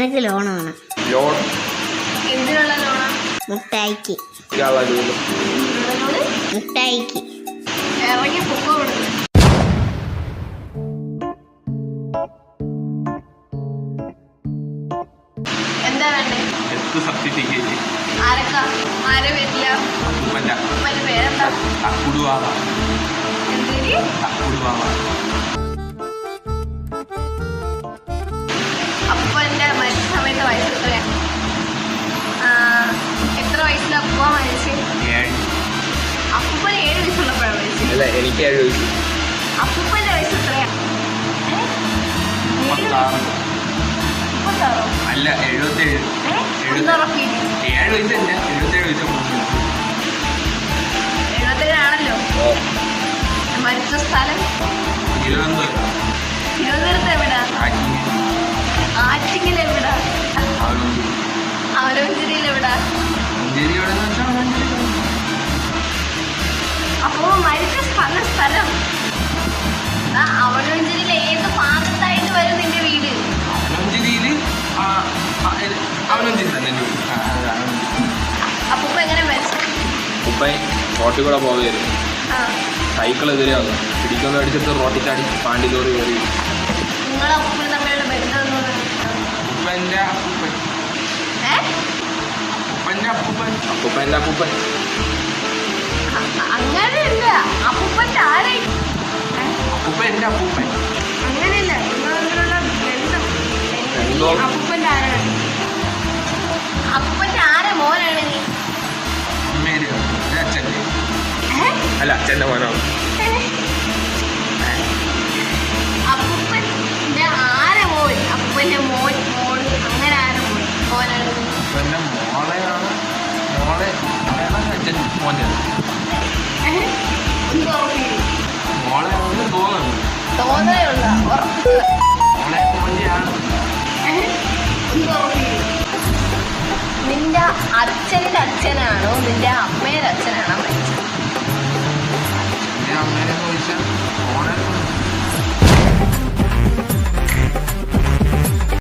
നിനക്ക് ലോൺ വേണം. ലോൺ എന്തിനുള്ള ലോണാ? മുട്ടായിക്ക്. മുട്ടായിക്ക് ഇറങ്ങി പൊക്കോ കൊടുക്കും. എന്താ വേണ്ടേ? സർട്ടിഫിക്കറ്റ്. ആരൊക്കെ? ആരെ വീട്ടില? ഉമ്മന്റെ പേരെന്താ? എന്തിന്? അപ്പന്റെ മരിച്ച സമയത്ത് വയസ്സ് എത്രയാ? എത്ര വയസ്സിലാ അപ്പ മരിച്ച്? അപ്പൂപ്പന് 7 വയസ്സുള്ളപ്പോഴാണ് മരിച്ചത്. എനിക്ക് 7 വയസ്സ്. അപ്പൂപ്പന്റെ വയസ്സ് എത്രയാ? 36. 36? അല്ല 77. 7 വയസ്സല്ല 77 വയസ്സ്. 77 ആണല്ലോ. മരിച്ച സ്ഥലം തിരുവനന്തപുരത്ത് എവിടാ? ആറ്റിങ്ങൽ എവിടാ? അവലോഞ്ചേരിയിൽ എവിടാ? അപ്പോ മരിച്ച സ്ഥലം അവലോഞ്ചേരിയിലെ ഏത് ഭാഗത്തായിട്ട് വരും നിന്റെ വീട്? അപ്പൂപ്പ എങ്ങനെ മരിച്ചു? റോട്ടിൽ കൂടെ പോവുകയായിരുന്നു. സൈക്കിൾ എതിരെ വന്നു പിടിക്കൊന്നും അടിച്ചിട്ട് റോട്ടിൽ ചാടി പാണ്ടി ലോറി കയറി. നിങ്ങളെ അപ്പൂപ്പൻ തമ്മിലുള്ള ബന്ധം അപ്പൂപ്പൻ്റെ അപ്പൂപ്പൻ. അങ്ങനെയല്ല. അപ്പൂപ്പൻ്റെ ആരെ? അപ്പൂപ്പൻ്റെ അപ്പൂപ്പൻ. അങ്ങനെയല്ല. നിങ്ങളുള്ള ബന്ധം അപ്പൂപ്പൻ്റെ ആരാണ്? അപ്പൂപ്പൻ്റെ ആരെ മോനാണ് നീ? അച്ഛൻ്റെ അല്ല അച്ഛൻ്റെ മോനാണ്. അപ്പൂപ്പൻ്റെ ആരെ മോൻ? അപ്പൂപ്പൻ്റെ മോൻ മോള് അങ്ങനെ ആരെ മോനാണ്? അപ്പൻ്റെ മോളെയാണ്. അച്ഛൻ മോൻ്റെ മോളെയാണെന്ന് തോന്നുന്നു. തോന്നലുള്ള ഉറപ്പ് മോളെ മോൻ്റെയാണ്. നിന്റെ അച്ഛൻ്റെ അച്ഛനാണോ നിന്റെ അമ്മയുടെ അച്ഛനാണോ മരിച്ചത്? എൻ്റെ അമ്മേനെ ചോദിച്ചാൽ മോളെ